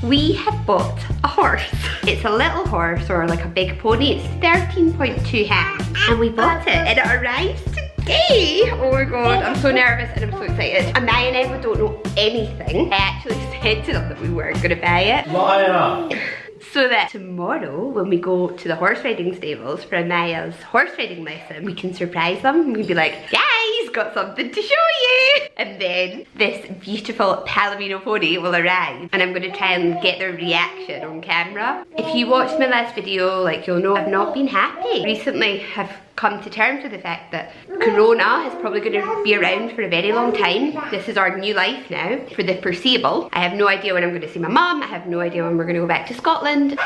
We have bought a horse. It's a little horse or like a big pony. It's 13.2 hands and we bought it and it arrives today. Oh my god, I'm so nervous and I'm so excited. Amaya and Emma don't know anything. I actually said to them that we weren't going to buy it. Liar! So that tomorrow when we go to the horse riding stables for Amaya's horse riding lesson, we can surprise them. We'd be like, guys, got something to show you. And then this beautiful Palomino pony will arrive and I'm going to try and get their reaction on camera. If you watched my last video, like you'll know I've not been happy. Recently I've come to terms with the fact that Corona is probably going to be around for a very long time. This is our new life now for the foreseeable. I have no idea when I'm going to see my mum. I have no idea when we're going to go back to Scotland.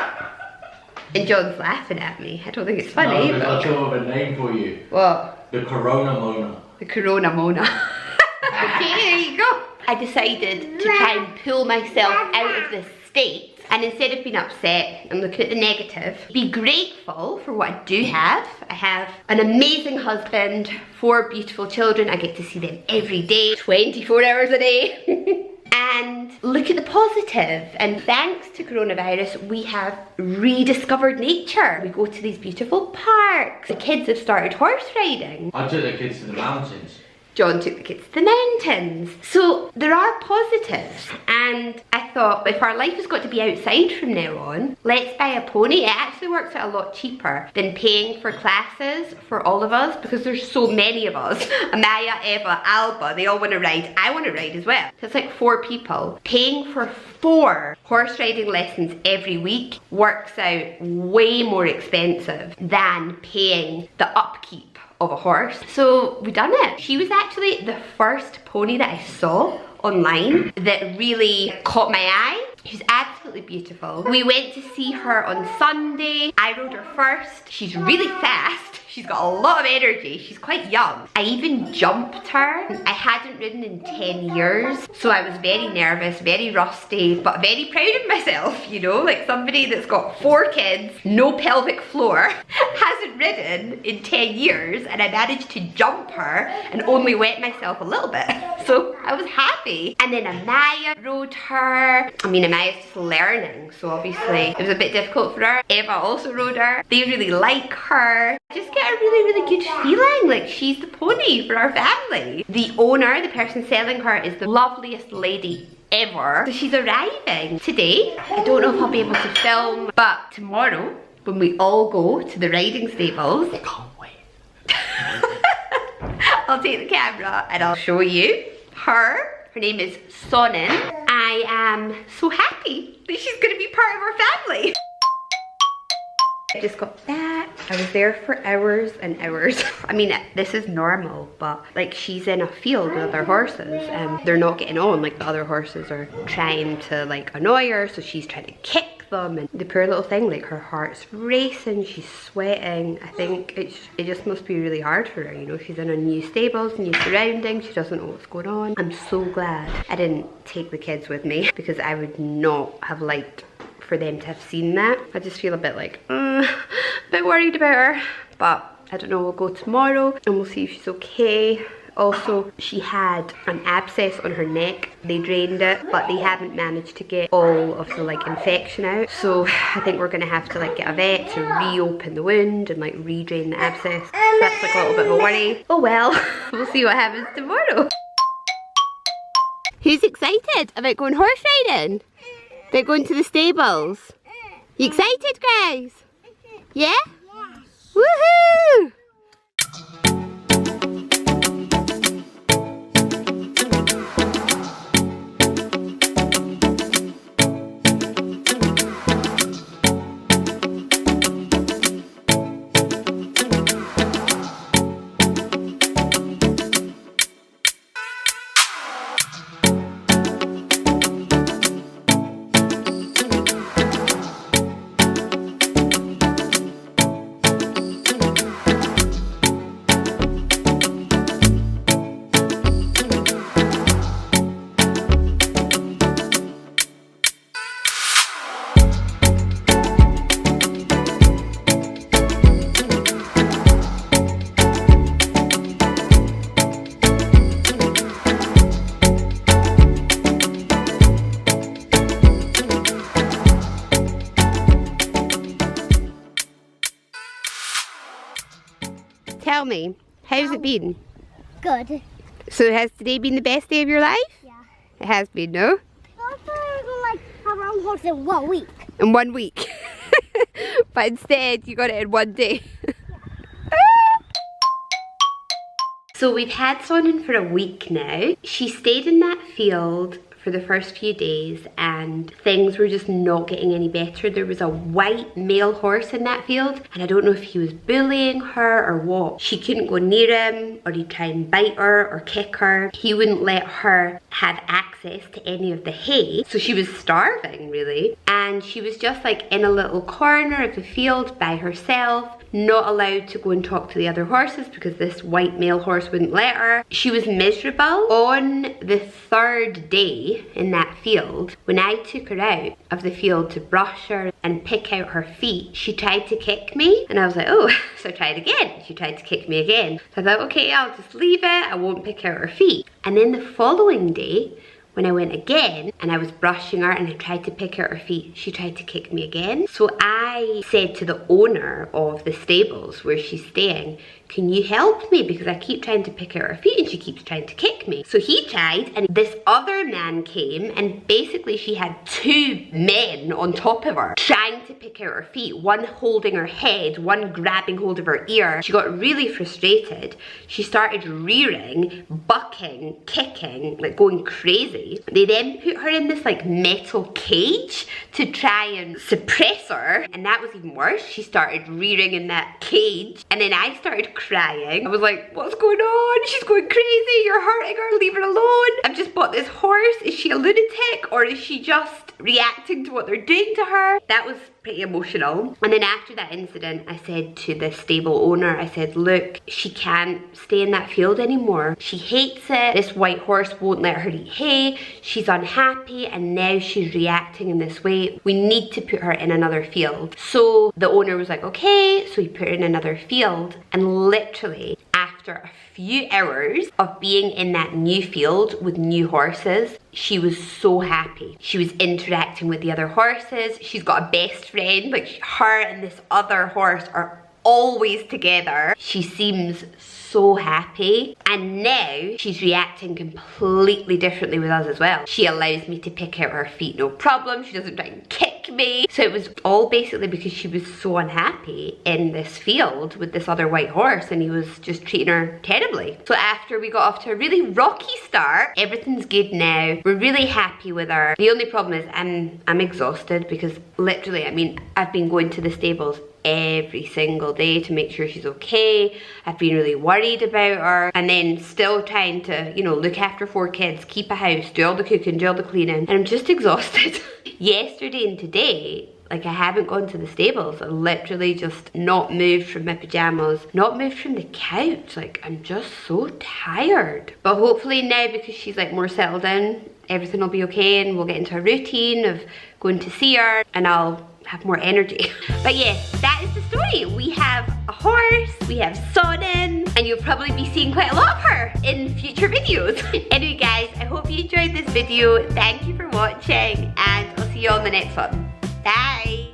And John's laughing at me. I don't think it's funny. No, I'll come up with a name for you. What? The Corona Mona. The Corona Mona. Okay, there you go. I decided to try and pull myself out of this state. And instead of being upset and looking at the negative, be grateful for what I do have. I have an amazing husband, 4 beautiful children. I get to see them every day, 24 hours a day. And look at the positive. And thanks to coronavirus, we have rediscovered nature. We go to these beautiful parks. The kids have started horse riding. I took the kids to the mountains. John took the kids to the mountains. So there are positives. And I thought if our life has got to be outside from now on, let's buy a pony. It actually works out a lot cheaper than paying for classes for all of us because there's so many of us. Amaya, Eva, Alba, they all want to ride. I want to ride as well. So it's like 4 people. Paying for 4 horse riding lessons every week works out way more expensive than paying the upkeep of a horse. So we done it. She was actually the first pony that I saw online that really caught my eye. She's absolutely beautiful. We went to see her on Sunday. I rode her first. She's really fast. She's got a lot of energy. She's quite young. I even jumped her. I hadn't ridden in 10 years, so I was very nervous, very rusty, but very proud of myself, you know, like somebody that's got 4 kids, no pelvic floor, hasn't ridden in 10 years, and I managed to jump her and only wet myself a little bit. So I was happy. And then Amaya rode her. I mean, Amaya's just learning, so obviously it was a bit difficult for her. Eva also rode her. They really like her. I just get a really good feeling like she's the pony for our family. The owner, the person selling her, is the loveliest lady ever. So she's arriving today. I don't know if I'll be able to film, but tomorrow when we all go to the riding stables, I can't wait. I'll take the camera and I'll show you her. Her name is Sonnen. I am so happy that she's going to be part of our family. I just got back. I was there for hours and hours. I mean, this is normal, but like she's in a field with other horses and they're not getting on. Like the other horses are trying to like annoy her, so she's trying to kick them. And the poor little thing, like her heart's racing, she's sweating. I think it just must be really hard for her, you know. She's in a new stables, new surroundings, she doesn't know what's going on. I'm so glad I didn't take the kids with me because I would not have liked for them to have seen that. I just feel a bit like, a bit worried about her. But I don't know, we'll go tomorrow and we'll see if she's okay. Also, she had an abscess on her neck. They drained it, but they haven't managed to get all of the like infection out. So I think we're gonna have to like get a vet to reopen the wound and like re-drain the abscess. So that's like a little bit of a worry. Oh well, we'll see what happens tomorrow. Who's excited about going horse riding? They're going to the stables. You excited, guys? Yeah? Yes. Woohoo! tell me, how's it been? Good. So has today been the best day of your life? Yeah. It has been, no? I thought I was gonna like have our own horse in 1 week. In 1 week. But instead, you got it in 1 day. So we've had Sonnen for a week now. She stayed in that field for the first few days and things were just not getting any better. There was a white male horse in that field and I don't know if he was bullying her or what. She couldn't go near him, or he'd try and bite her or kick her. He wouldn't let her have access to any of the hay, so she was starving really. And she was just like in a little corner of the field by herself, not allowed to go and talk to the other horses because this white male horse wouldn't let her. She was miserable. On the 3rd day in that field, when I took her out of the field to brush her and pick out her feet, she tried to kick me and I was like, oh, so I tried again. She tried to kick me again. So I thought, okay, I'll just leave it. I won't pick out her feet. And then the following day, when I went again and I was brushing her and I tried to pick out her feet, she tried to kick me again. So I said to the owner of the stables where she's staying, can you help me? Because I keep trying to pick out her feet and she keeps trying to kick me. So he tried and this other man came and basically she had 2 men on top of her trying to pick out her feet. One holding her head, one grabbing hold of her ear. She got really frustrated. She started rearing, bucking, kicking, like going crazy. They then put her in this like metal cage to try and suppress her. And that was even worse. She started rearing in that cage and then I started crying. I was like, what's going on? She's going crazy. You're hurting her. Leave her alone. I've just bought this horse. Is she a lunatic or is she just reacting to what they're doing to her? That was pretty emotional. And then after that incident, I said to the stable owner, I said, look, she can't stay in that field anymore. She hates it. This white horse won't let her eat hay. She's unhappy and now she's reacting in this way. We need to put her in another field. So the owner was like, okay. So he put her in another field and literally after a few hours of being in that new field with new horses, she was so happy. She was interacting with the other horses. She's got a best friend, like her and this other horse are always together. She seems so happy and now she's reacting completely differently with us as well. She allows me to pick out her feet no problem. She doesn't try and kick me. So it was all basically because she was so unhappy in this field with this other white horse and he was just treating her terribly. So after we got off to a really rocky start, everything's good now. We're really happy with her. The only problem is I'm exhausted because literally, I mean, I've been going to the stables every single day to make sure she's okay. I've been really worried about her and then still trying to, you know, look after 4 kids, keep a house, do all the cooking, do all the cleaning, and I'm just exhausted. Yesterday and today, like I haven't gone to the stables. I literally just not moved from my pajamas, not moved from the couch. Like I'm just so tired. But hopefully now because she's like more settled in, everything will be okay and we'll get into a routine of going to see her and I'll have more energy. But yes, that is the story. We have a horse, we have Sonnen, and you'll probably be seeing quite a lot of her in future videos. Anyway guys, I hope you enjoyed this video. Thank you for watching and I'll see you on the next one. Bye.